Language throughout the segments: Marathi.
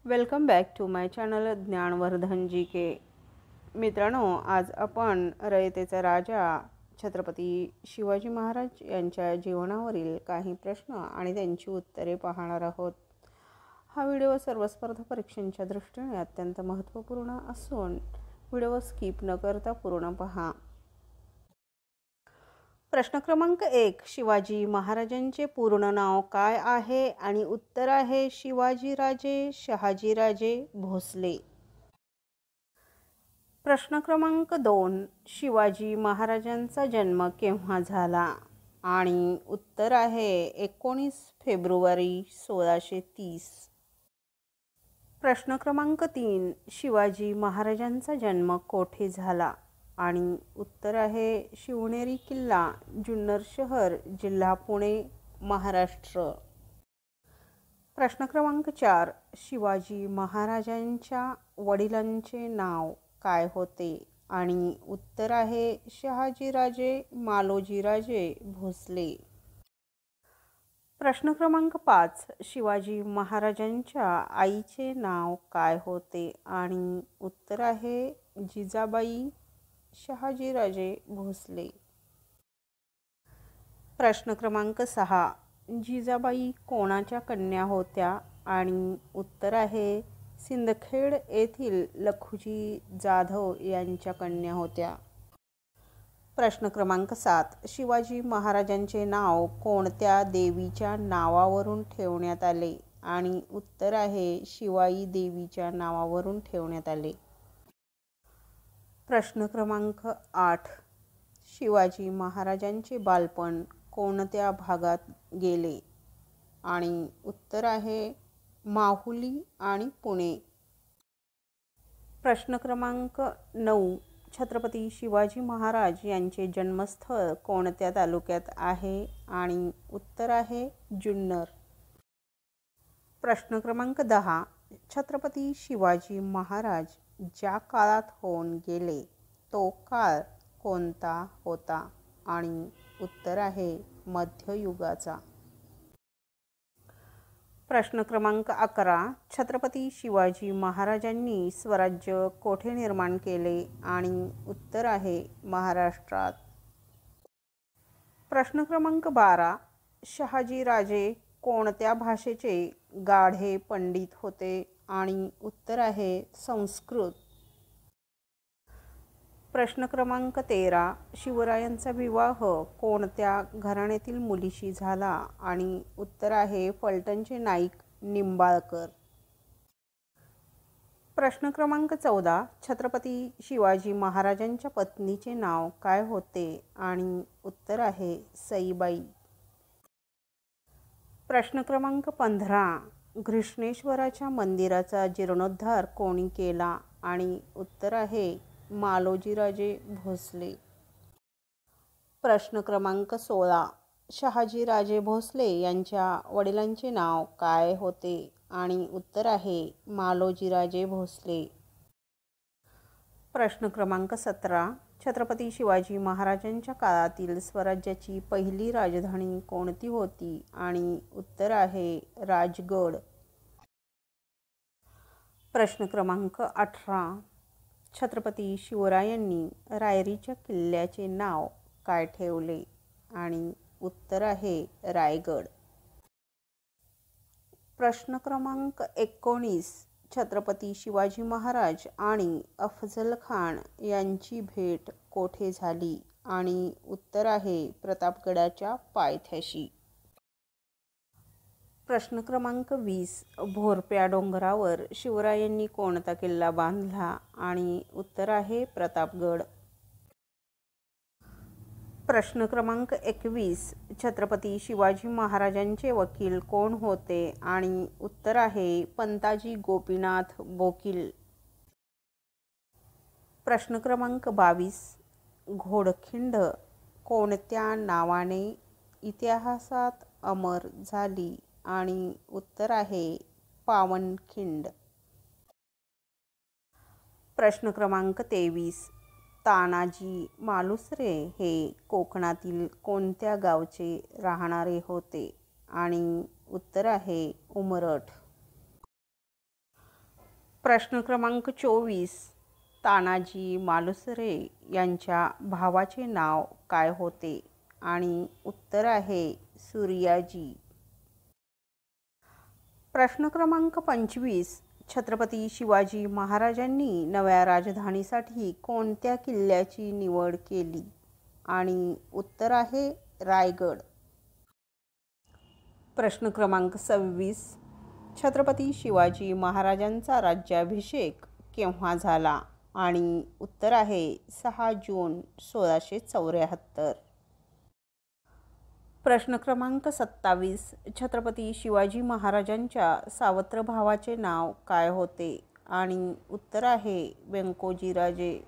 Welcome back to my channel Gyanvardhan G K. मित्रांनो, आज आपण रयतेचा राजा छत्रपती शिवाजी महाराज यांच्या जीवनावरील काही प्रश्न आणि त्यांची उत्तरे पाहणार आहोत. हा व्हिडिओ सर्व स्पर्धा परीक्षांच्या दृष्टीने अत्यंत महत्त्वपूर्ण असून व्हिडिओ स्किप न करता पूर्ण पहा. प्रश्न क्रमांक 1. शिवाजी महाराजांचे पूर्ण नाव काय आहे? आणि उत्तर आहे शिवाजीराजे शहाजीराजे भोसले. प्रश्न क्रमांक 2. शिवाजी महाराजांचा जन्म केव्हा झाला? आणि उत्तर आहे 19 फेब्रुवारी 1630. प्रश्न क्रमांक 3. शिवाजी महाराजांचा जन्म कोठे झाला? आणि उत्तर आहे शिवनेरी किल्ला, जुन्नर शहर, जिल्हा पुणे, महाराष्ट्र. प्रश्न क्रमांक 4. शिवाजी महाराजांच्या वडिलांचे नाव काय होते? आणि उत्तर आहे शहाजीराजे मालोजीराजे भोसले. प्रश्न क्रमांक 5. शिवाजी महाराजांच्या आईचे नाव काय होते? आणि उत्तर आहे जिजाबाई शहाजीराजे भोसले. प्रश्न क्रमांक 6. जिजाबाई कोणाच्या कन्या होत्या? आणि उत्तर आहे सिंदखेड येथील लखुजी जाधव यांच्या कन्या होत्या. प्रश्न क्रमांक 7. शिवाजी महाराजांचे नाव कोणत्या देवीच्या नावावरून ठेवण्यात आले? आणि उत्तर आहे शिवाई देवीच्या नावावरून ठेवण्यात आले. प्रश्न क्रमांक 8. शिवाजी महाराजांचे बालपण कोणत्या भागात गेले? आणि उत्तर आहे माहुली आणि पुणे. प्रश्न क्रमांक 9. छत्रपती शिवाजी महाराज यांचे जन्मस्थळ कोणत्या तालुक्यात आहे? आणि उत्तर आहे जुन्नर. प्रश्न क्रमांक 10. छत्रपती शिवाजी महाराज ज्या काळात होऊन गेले तो काळ कोणता होता? आणि उत्तर आहे मध्ययुगाचा. प्रश्न क्रमांक 11. छत्रपती शिवाजी महाराजांनी स्वराज्य कोठे निर्माण केले? आणि उत्तर आहे महाराष्ट्रात. प्रश्न क्रमांक 12. शहाजीराजे कोणत्या भाषेचे गाढे पंडित होते? आणि उत्तर आहे संस्कृत. प्रश्न क्रमांक 13. शिवरायांचा विवाह कोणत्या घराण्यातील मुलीशी झाला? आणि उत्तर आहे फलटणचे नाईक निंबाळकर. प्रश्न क्रमांक 14. छत्रपती शिवाजी महाराजांच्या पत्नीचे नाव काय होते? आणि उत्तर आहे सईबाई. प्रश्न क्रमांक 15. घृष्णेश्वराच्या मंदिराचा जीर्णोद्धार कोणी केला? आणि उत्तर आहे मालोजीराजे भोसले. प्रश्न क्रमांक 16. शहाजीराजे भोसले यांच्या वडिलांचे नाव काय होते? आणि उत्तर आहे मालोजीराजे भोसले. प्रश्न क्रमांक 17. छत्रपती शिवाजी महाराजांच्या काळातील स्वराज्याची पहिली राजधानी कोणती होती? आणि उत्तर आहे राजगड. प्रश्न क्रमांक 18. छत्रपती शिवरायांनी रायरीच्या किल्ल्याचे नाव काय ठेवले? आणि उत्तर आहे रायगड. प्रश्न क्रमांक 19. छत्रपती शिवाजी महाराज आणि अफझल खान यांची भेट कोठे झाली? आणि उत्तर आहे प्रतापगडाच्या पायथ्याशी. प्रश्न क्रमांक 20. भोरप्या डोंगरावर शिवरायांनी कोणता किल्ला बांधला? आणि उत्तर आहे प्रतापगड. प्रश्न क्रमांक 21. छत्रपती शिवाजी महाराजांचे वकील कोण होते? आणि उत्तर आहे पंताजी गोपीनाथ बोकील. प्रश्न क्रमांक 22. घोडखिंड कोणत्या नावाने इतिहासात अमर झाली? आणि उत्तर आहे पावनखिंड. प्रश्न क्रमांक 23. तानाजी मालुसरे हे कोकणातील कोणत्या गावचे राहणारे होते? आणि उत्तर आहे उमरठ. प्रश्न क्रमांक 24. तानाजी मालुसरे यांच्या भावाचे नाव काय होते? आणि उत्तर आहे सूर्याजी. प्रश्न क्रमांक 25. छत्रपती शिवाजी महाराजांनी नव्या राजधानीसाठी कोणत्या किल्ल्याची निवड केली? आणि उत्तर आहे रायगड. प्रश्न क्रमांक 26. छत्रपती शिवाजी महाराजांचा राज्याभिषेक केव्हा झाला? आणि उत्तर आहे 6 जून 1674. प्रश्न क्रमांक 27. छत्रपती शिवाजी महाराजांच्या सावत्र भावाचे नाव काय होते? आणि उत्तर आहे व्यंकोजीराजे.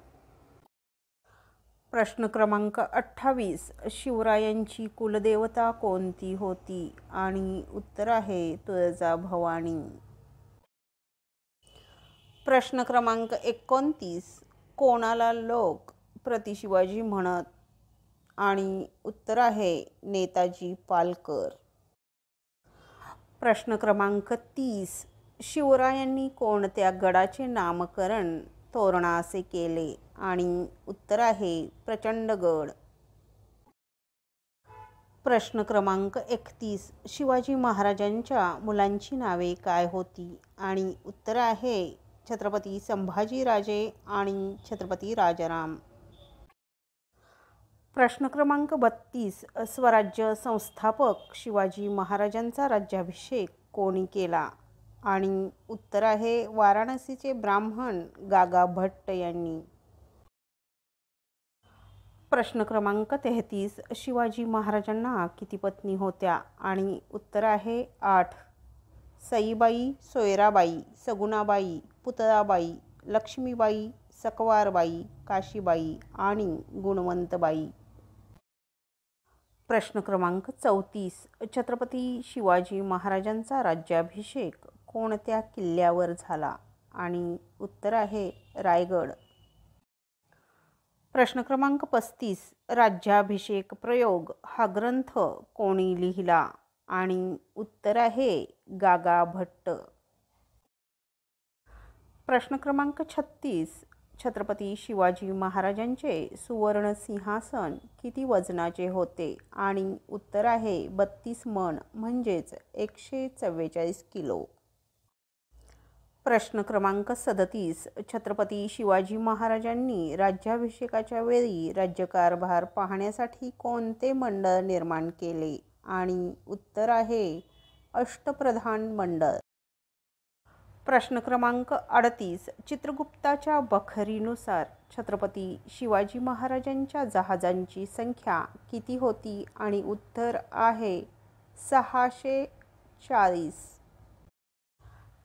प्रश्न क्रमांक 28. शिवरायांची कुलदेवता कोणती होती? आणि उत्तर आहे तुळजाभवानी. प्रश्न क्रमांक 29. कोणाला लोक प्रतिशिवाजी म्हणत? आणि उत्तर आहे नेताजी पालकर. प्रश्न क्रमांक 30. शिवरायांनी कोणत्या गडाचे नामकरण तोरणा असे केले? आणि उत्तर आहे प्रचंडगड. प्रश्न क्रमांक 31. शिवाजी महाराजांच्या मुलांची नावे काय होती? आणि उत्तर आहे छत्रपती संभाजीराजे आणि छत्रपती राजाराम. प्रश्न क्रमांक 32. स्वराज्य संस्थापक शिवाजी महाराजांचा राज्याभिषेक कोणी केला? आणि उत्तर आहे वाराणसीचे ब्राह्मण गागा भट्ट यांनी. प्रश्न क्रमांक 33. शिवाजी महाराजांना किती पत्नी होत्या? आणि उत्तर आहे 8. सईबाई, सोयराबाई, सगुणाबाई, पुतळाबाई, लक्ष्मीबाई, सकवारबाई, काशीबाई आणि गुणवंतबाई. प्रश्न क्रमांक 34. छत्रपती शिवाजी महाराजांचा राज्याभिषेक कोणत्या किल्ल्यावर झाला? आणि उत्तर आहे रायगड. प्रश्न क्रमांक 35. राज्याभिषेक प्रयोग हा ग्रंथ कोणी लिहिला? आणि उत्तर आहे गागा भट्ट. प्रश्न क्रमांक 36. छत्रपती शिवाजी महाराजांचे सुवर्ण सिंहासन किती वजनाचे होते? आणि उत्तर आहे 32 मन म्हणजेच 144 किलो. प्रश्न क्रमांक 37. छत्रपती शिवाजी महाराजांनी राज्याभिषेकाच्या वेळी राज्यकारभार पाहण्यासाठी कोणते मंडळ निर्माण केले? आणि उत्तर आहे अष्टप्रधान मंडळ. प्रश्न क्रमांक 38. चित्रगुप्ताच्या बखरीनुसार छत्रपती शिवाजी महाराजांच्या जहाजांची संख्या किती होती? आणि उत्तर आहे 640.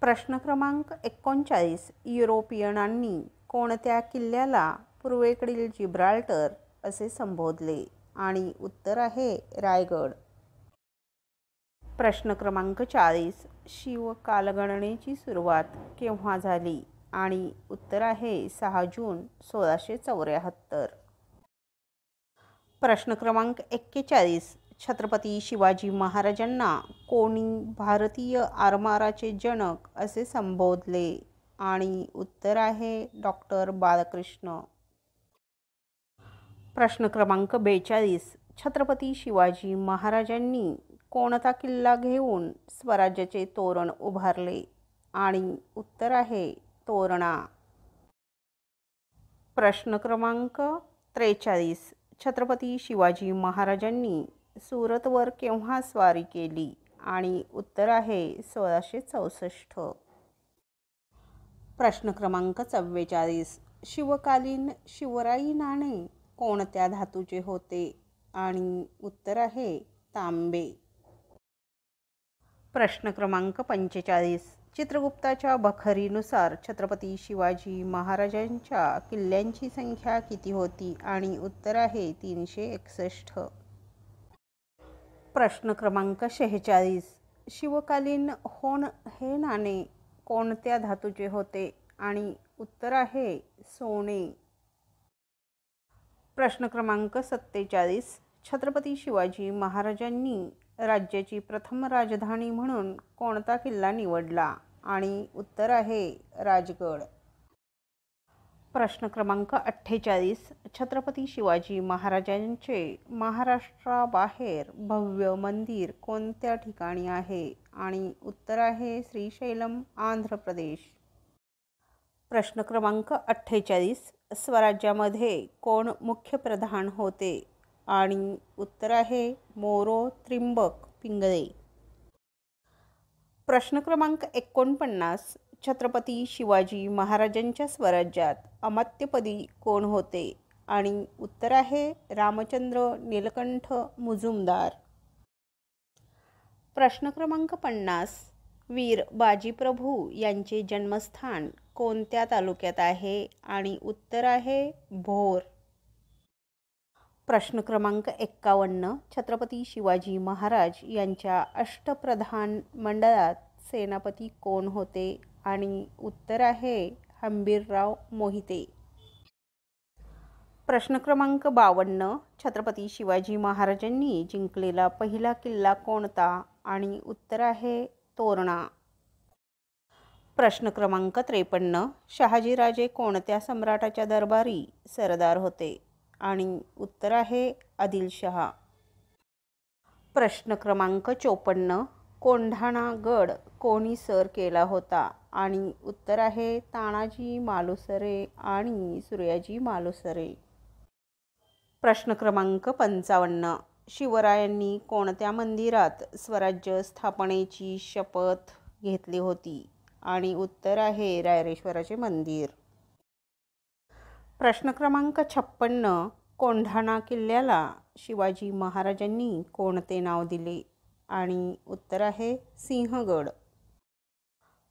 प्रश्न क्रमांक 39. युरोपियनांनी कोणत्या किल्ल्याला पूर्वेकडील जिब्राल्टर असे संबोधले? आणि उत्तर आहे रायगड. प्रश्न क्रमांक 40. शिवकालगणनेची सुरुवात केव्हा झाली? आणि उत्तर आहे 6 जून 1674. प्रश्न क्रमांक 41. छत्रपती शिवाजी महाराजांना कोणी भारतीय आरमाराचे जनक असे संबोधले? आणि उत्तर आहे डॉक्टर बाळकृष्ण. प्रश्न क्रमांक 42. छत्रपती शिवाजी महाराजांनी कोणता किल्ला घेऊन स्वराज्याचे तोरण उभारले? आणि उत्तर आहे तोरणा. प्रश्न क्रमांक 43. छत्रपती शिवाजी महाराजांनी सुरतवर केव्हा स्वारी केली? आणि उत्तर आहे 1664. प्रश्न क्रमांक 44. शिवकालीन शिवराई नाणे कोणत्या धातूचे होते? आणि उत्तर आहे तांबे. प्रश्न क्रमांक 45. चित्रगुप्ताच्या बखरीनुसार छत्रपती शिवाजी महाराजांच्या किल्ल्यांची संख्या किती होती? आणि उत्तर आहे 361. प्रश्न क्रमांक 46. शिवकालीन होण हे नाणे कोणत्या धातूचे होते? आणि उत्तर आहे सोने. प्रश्न क्रमांक 47. छत्रपती शिवाजी महाराजांनी राज्याची प्रथम राजधानी म्हणून कोणता किल्ला निवडला? आणि उत्तर आहे राजगड. प्रश्न क्रमांक 48. छत्रपती शिवाजी महाराजांचे महाराष्ट्राबाहेर भव्य मंदिर कोणत्या ठिकाणी आहे? आणि उत्तर आहे श्रीशैलम, आंध्र प्रदेश. प्रश्न क्रमांक 48. स्वराज्यामध्ये कोण मुख्य प्रधान होते? आणि उत्तर आहे मोरो त्रिंबक पिंगळे. प्रश्न क्रमांक 49. छत्रपती शिवाजी महाराजांच्या स्वराज्यात अमात्यपदी कोण होते? आणि उत्तर आहे रामचंद्र नीलकंठ मुजुमदार. प्रश्न क्रमांक 50. वीर बाजीप्रभू यांचे जन्मस्थान कोणत्या तालुक्यात आहे? आणि उत्तर आहे भोर. प्रश्न क्रमांक 51. छत्रपती शिवाजी महाराज यांच्या अष्टप्रधान मंडळात सेनापती कोण होते? आणि उत्तर आहे हंबीरराव मोहिते. प्रश्न क्रमांक 52. छत्रपती शिवाजी महाराजांनी जिंकलेला पहिला किल्ला कोणता? आणि उत्तर आहे तोरणा. प्रश्न क्रमांक 53. शहाजीराजे कोणत्या सम्राटाच्या दरबारी सरदार होते? आणि उत्तर आहे आदिलशहा. प्रश्न क्रमांक 54. कोंढाणा गड कोणी सर केला होता? आणि उत्तर आहे तानाजी मालुसरे आणि सूर्याजी मालुसरे. प्रश्न क्रमांक 55. शिवरायांनी कोणत्या मंदिरात स्वराज्य स्थापनेची शपथ घेतली होती? आणि उत्तर आहे रायरेश्वराचे मंदिर. प्रश्न क्रमांक 56. कोंढाणा किल्ल्याला शिवाजी महाराजांनी कोणते नाव दिले? आणि उत्तर आहे सिंहगड.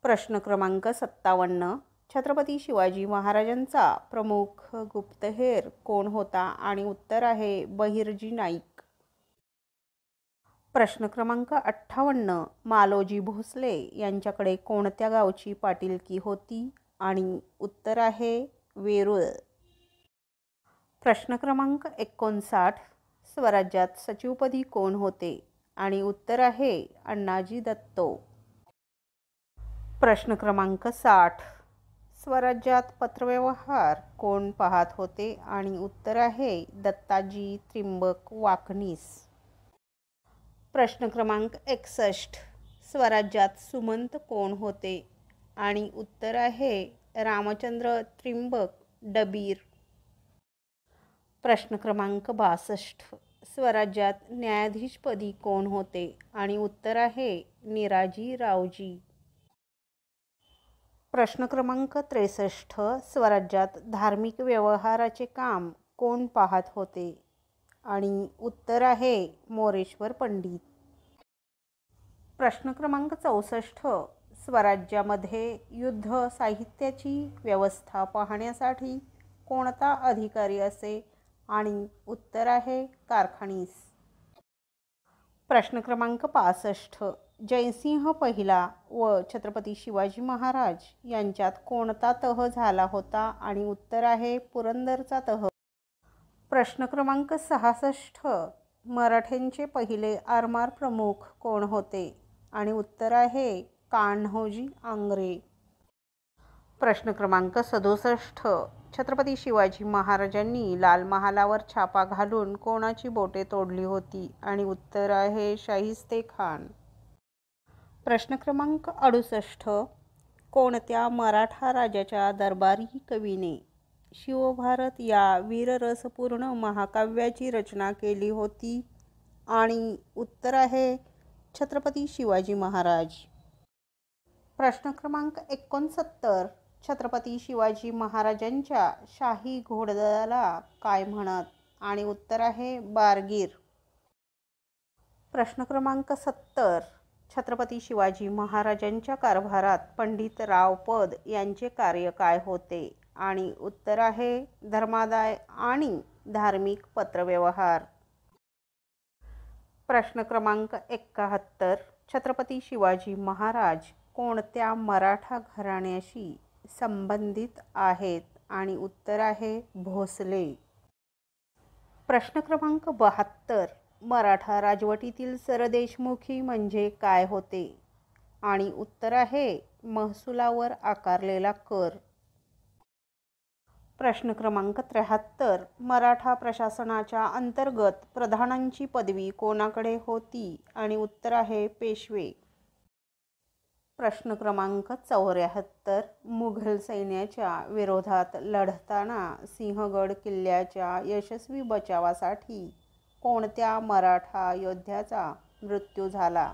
प्रश्न क्रमांक 57. छत्रपती शिवाजी महाराजांचा प्रमुख गुप्तहेर कोण होता? आणि उत्तर आहे बहिर्जी नाईक. प्रश्न क्रमांक 58. मालोजी भोसले यांच्याकडे कोणत्या गावची पाटीलकी होती? आणि उत्तर आहे वेरूळ. प्रश्न क्रमांक 59. स्वराज्यात सचिवपदी कोण होते? आणि उत्तर आहे अण्णाजी दत्तो. प्रश्न क्रमांक 60. स्वराज्यात पत्रव्यवहार कोण पाहत होते? आणि उत्तर आहे दत्ताजी त्रिंबक वाकनीस. प्रश्न क्रमांक 61. स्वराज्यात सुमंत कोण होते? आणि उत्तर आहे रामचंद्र त्रिंबक डबीर. प्रश्न क्रमांक 62. स्वराज्यात न्यायाधीशपदी कोण होते? आणि उत्तर आहे निराजी रावजी. प्रश्न क्रमांक 63. स्वराज्यात धार्मिक व्यवहाराचे काम कोण पाहत होते? आणि उत्तर आहे मोरेश्वर पंडित. प्रश्न क्रमांक 64. स्वराज्यामध्ये युद्ध साहित्याची व्यवस्था पाहण्यासाठी कोणता अधिकारी असे? आणि उत्तर आहे कारखानीस. प्रश्न क्रमांक 65. जयसिंह पहिला व छत्रपती शिवाजी महाराज यांच्यात कोणता तह झाला होता? आणि उत्तर आहे पुरंदरचा तह. प्रश्न क्रमांक 66. मराठ्यांचे पहिले आरमार प्रमुख कोण होते? आणि उत्तर आहे कान्होजी आंग्रे. प्रश्न क्रमांक 67. छत्रपती शिवाजी महाराजांनी लाल महालावर छापा घालून कोणाची बोटे तोडली होती? आणि उत्तर आहे शाहिस्ते खान. प्रश्न क्रमांक 68. कोणत्या मराठा राजाच्या दरबारी कवीने शिवभारत या वीररसपूर्ण महाकाव्याची रचना केली होती? आणि उत्तर आहे छत्रपती शिवाजी महाराज. प्रश्न क्रमांक 69. छत्रपती शिवाजी महाराजांच्या शाही घोडदळाला काय म्हणत? आणि उत्तर आहे बारगीर. प्रश्न क्रमांक 70. छत्रपती शिवाजी महाराजांच्या कारभारात पंडित रावपद यांचे कार्य काय होते? आणि उत्तर आहे धर्मादाय आणि धार्मिक पत्रव्यवहार. प्रश्न क्रमांक 71. छत्रपती शिवाजी महाराज कोणत्या मराठा घराण्याशी संबंधित आहेत? आणि उत्तर आहे भोसले. प्रश्न क्रमांक 72. मराठा राजवटीतील सरदेशमुखी म्हणजे काय होते? आणि उत्तर आहे महसुलावर आकारलेला कर. प्रश्न क्रमांक 73. मराठा प्रशासनाच्या अंतर्गत प्रधानांची पदवी कोणाकडे होती आणि उत्तर आहे पेशवे. प्रश्न क्रमांक 74. मुघल सैन्याच्या विरोधात लढताना सिंहगड किल्ल्याच्या यशस्वी बचावासाठी कोणत्या मराठा योद्ध्याचा मृत्यू झाला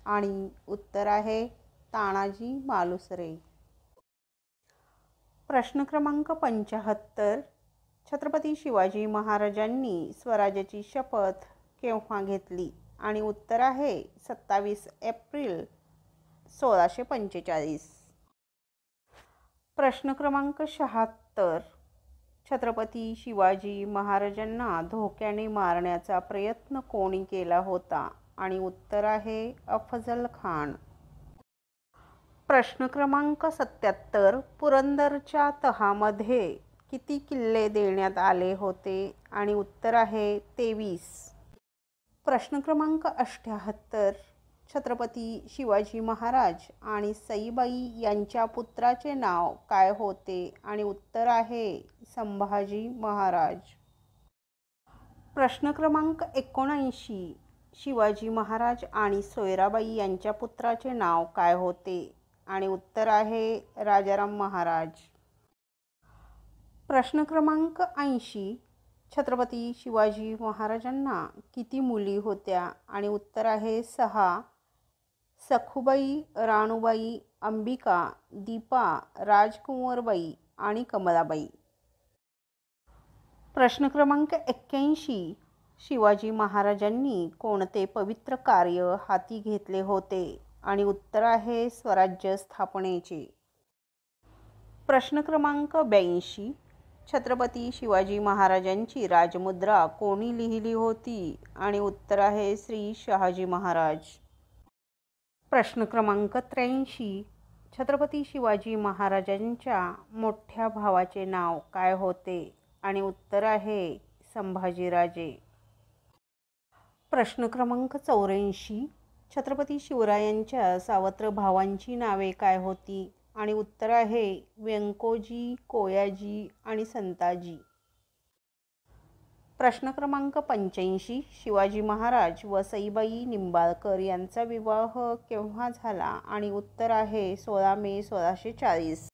आणि उत्तर आहे तानाजी मालुसरे. प्रश्न क्रमांक 75. छत्रपती शिवाजी महाराजांनी स्वराज्याची शपथ केव्हा घेतली आणि उत्तर आहे 27 एप्रिल 1645. प्रश्न क्रमांक 76. छत्रपती शिवाजी महाराजांना धोक्याने मारण्याचा प्रयत्न कोणी केला होता आणि उत्तर आहे अफजल खान. प्रश्न क्रमांक 77. पुरंदरच्या तहामध्ये किती किल्ले देण्यात आले होते आणि उत्तर आहे 23. प्रश्न क्रमांक 78. छत्रपती शिवाजी महाराज आणि सईबाई यांच्या पुत्राचे नाव काय होते आणि उत्तर आहे संभाजी महाराज. प्रश्न क्रमांक 79. शिवाजी महाराज आणि सोयराबाई यांच्या पुत्राचे नाव काय होते आणि उत्तर आहे राजाराम महाराज. प्रश्न क्रमांक 80. छत्रपती शिवाजी महाराजांना किती मुली होत्या आणि उत्तर आहे 6. सखुबाई, राणूबाई, अंबिका, दीपा, राजकुंवरबाई आणि कमलाबाई. प्रश्न क्रमांक 81. शिवाजी महाराजांनी कोणते पवित्र कार्य हाती घेतले होते आणि उत्तर आहे स्वराज्य स्थापनेचे. प्रश्न क्रमांक 82. छत्रपती शिवाजी महाराजांची राजमुद्रा कोणी लिहिली होती आणि उत्तर आहे श्री शहाजी महाराज. प्रश्न क्रमांक 83. छत्रपती शिवाजी महाराजांच्या मोठ्या भावाचे नाव काय होते आणि उत्तर आहे संभाजीराजे. प्रश्न क्रमांक 84. छत्रपती शिवरायांच्या सावत्र भावांची नावे काय होती आणि उत्तर आहे व्यंकोजी, कोयाजी आणि संताजी. प्रश्न क्रमांक 85. शिवाजी महाराज व सईबाई निंबाळकर यांचा विवाह केव्हा झाला आणि उत्तर आहे 16 मे 1640.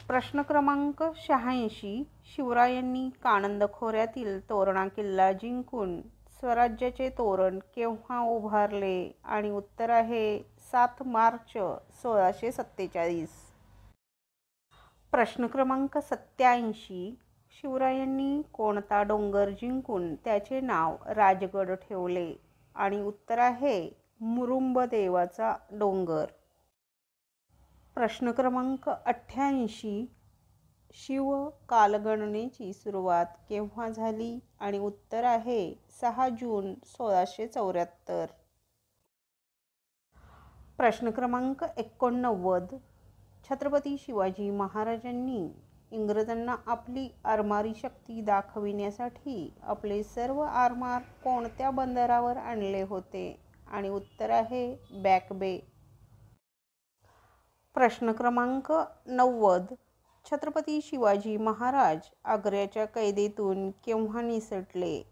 प्रश्न क्रमांक 86. शिवरायांनी कानंद खोऱ्यातील तोरणा किल्ला जिंकून स्वराज्याचे तोरण केव्हा उभारले आणि उत्तर आहे 7 मार्च 1647. प्रश्न क्रमांक 87. शिवरायांनी कोणता डोंगर जिंकून त्याचे नाव राजगड ठेवले आणि उत्तर आहे मुरुंबदेवाचा डोंगर. प्रश्न क्रमांक 88. शिव कालगणनेची सुरुवात केव्हा झाली आणि उत्तर आहे 6 जून 1674. प्रश्न क्रमांक 89. छत्रपती शिवाजी महाराजांनी इंग्रजांना आपली आरमारी शक्ती दाखविण्यासाठी आपले सर्व आरमार कोणत्या बंदरावर आणले होते आणि उत्तर आहे बॅक बे. प्रश्न क्रमांक 90. छत्रपती शिवाजी महाराज आग्र्याच्या कैदेतून केव्हा निसटले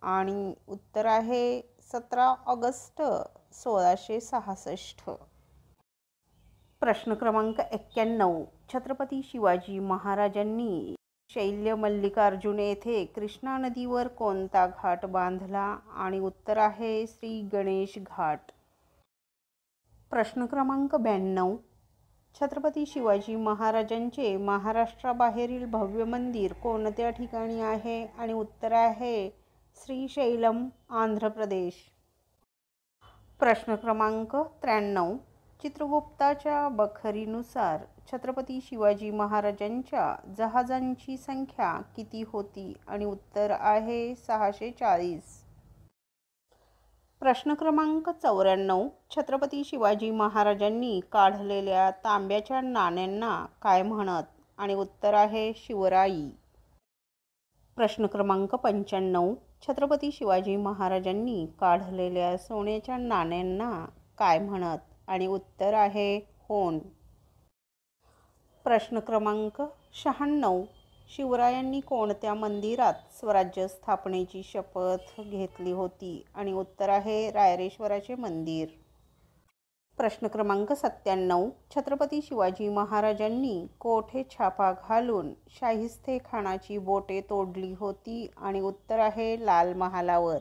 आणि उत्तर आहे 17 ऑगस्ट 1666. प्रश्न क्रमांक 91. छत्रपती शिवाजी महाराजांनी शैल्य मल्लिकार्जुन येथे कृष्णा नदीवर कोणता घाट बांधला आणि उत्तर आहे श्री गणेश घाट. प्रश्न क्रमांक 92. छत्रपती शिवाजी महाराजांचे महाराष्ट्राबाहेरील भव्य मंदिर कोणत्या ठिकाणी आहे आणि उत्तर आहे श्रीशैलम, आंध्र प्रदेश. प्रश्न क्रमांक 93. चित्रगुप्ताच्या बखरीनुसार छत्रपती शिवाजी महाराजांच्या जहाजांची संख्या किती होती आणि उत्तर आहे 640. प्रश्न क्रमांक 94. छत्रपती शिवाजी महाराजांनी काढलेल्या तांब्याच्या नाण्यांना काय म्हणत आणि उत्तर आहे शिवराई. प्रश्न क्रमांक 95. छत्रपती शिवाजी महाराजांनी काढलेल्या सोन्याच्या नाण्यांना काय म्हणत? आणि उत्तर आहे होन. प्रश्न क्रमांक 96. शिवरायांनी कोणत्या मंदिरात स्वराज्य स्थापनेची शपथ घेतली होती? आणि उत्तर आहे रायरेश्वराचे मंदिर. प्रश्न क्रमांक 97. छत्रपती शिवाजी महाराजांनी कोठे छापा घालून शाहिस्ते खानाची बोटे तोडली होती? आणि उत्तर आहे लाल महालावर.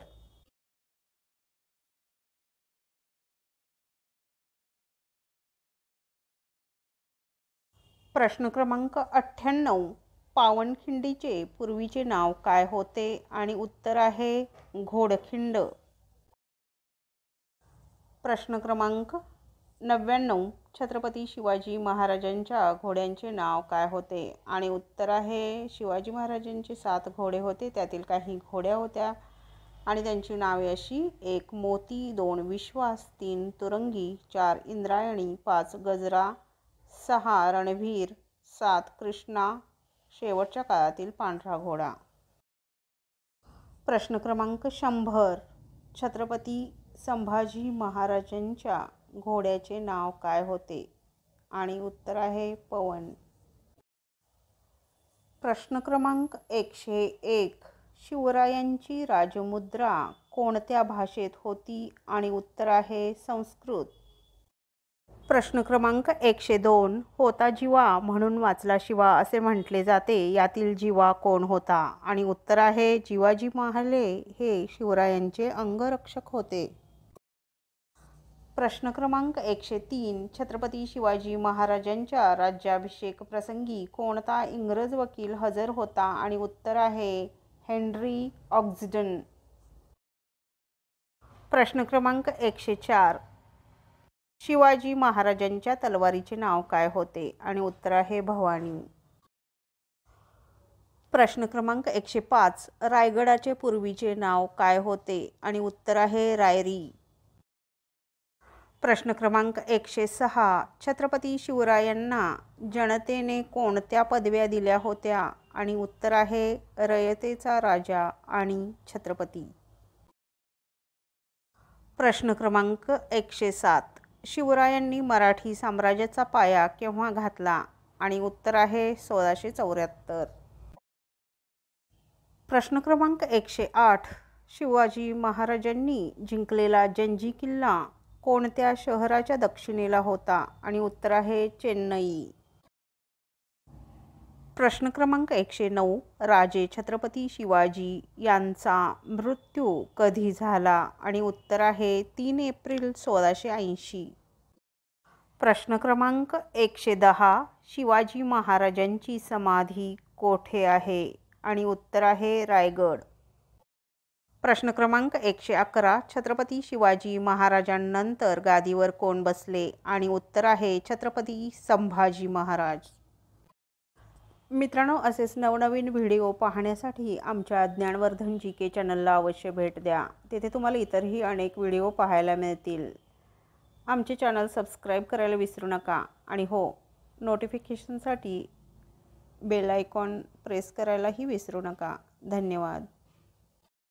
प्रश्न क्रमांक 98. पावनखिंडीचे पूर्वीचे नाव काय होते? आणि उत्तर आहे घोडखिंड. प्रश्न क्रमांक 99. छत्रपती शिवाजी महाराजांच्या घोड्यांचे नाव काय होते? आणि उत्तर आहे शिवाजी महाराजांचे 7 घोडे होते, त्यातील काही घोड्या होत्या आणि त्यांची नावे अशी: 1 मोती, 2 विश्वास, 3 तुरंगी, 4 इंद्रायणी, 5 गजरा, 6 रणवीर, 7 कृष्णा, शेवटच्या काळातील पांढरा घोडा. प्रश्न क्रमांक 100. छत्रपती संभाजी महाराजांच्या घोड्याचे नाव काय होते? आणि उत्तर आहे पवन. प्रश्न क्रमांक 101. शिवरायांची राजमुद्रा कोणत्या भाषेत होती? आणि उत्तर आहे संस्कृत. प्रश्न क्रमांक 102. होता जिवा म्हणून वाचला शिवा असे म्हटले जाते, यातील जिवा कोण होता? आणि उत्तर आहे जिवाजी महाले हे शिवरायांचे अंगरक्षक होते. प्रश्न क्रमांक 103. छत्रपती शिवाजी महाराजांच्या राज्याभिषेक प्रसंगी कोणता इंग्रज वकील हजर होता? आणि उत्तर आहे हेनरी ऑक्झिडन. प्रश्न क्रमांक 104. शिवाजी महाराजांच्या तलवारीचे नाव काय होते? आणि उत्तर आहे भवानी. प्रश्न क्रमांक 105. रायगडाचे पूर्वीचे नाव काय होते? आणि उत्तर आहे रायरी. प्रश्न क्रमांक 106. छत्रपती शिवरायांना जनतेने कोणत्या पदव्या दिल्या होत्या? आणि उत्तर आहे रयतेचा राजा आणि छत्रपती. प्रश्न क्रमांक 107. शिवरायांनी मराठी साम्राज्याचा पाया केव्हा घातला? आणि उत्तर आहे 1674. प्रश्न क्रमांक 108. शिवाजी महाराजांनी जिंकलेला जंजी किल्ला कोणत्या शहराच्या दक्षिणेला होता? आणि उत्तर आहे चेन्नई. प्रश्न क्रमांक 109. राजे छत्रपती शिवाजी यांचा मृत्यू कधी झाला? आणि उत्तर आहे 3 एप्रिल 1680. प्रश्न क्रमांक 110. शिवाजी महाराजांची समाधी कोठे आहे? आणि उत्तर आहे रायगड. प्रश्न क्रमांक 111. छत्रपती शिवाजी महाराजांनंतर गादीवर कोण बसले? आणि उत्तर आहे छत्रपती संभाजी महाराज. मित्रांनो, असेच नवनवीन व्हिडिओ पाहण्यासाठी आमच्या ज्ञानवर्धन GK चॅनलला अवश्य भेट द्या. तेथे तुम्हाला इतरही अनेक व्हिडिओ पाहायला मिळतील. आमचे चॅनल सबस्क्राईब करायला विसरू नका. आणि हो, नोटिफिकेशनसाठी बेल आयकॉन प्रेस करायलाही विसरू नका. धन्यवाद.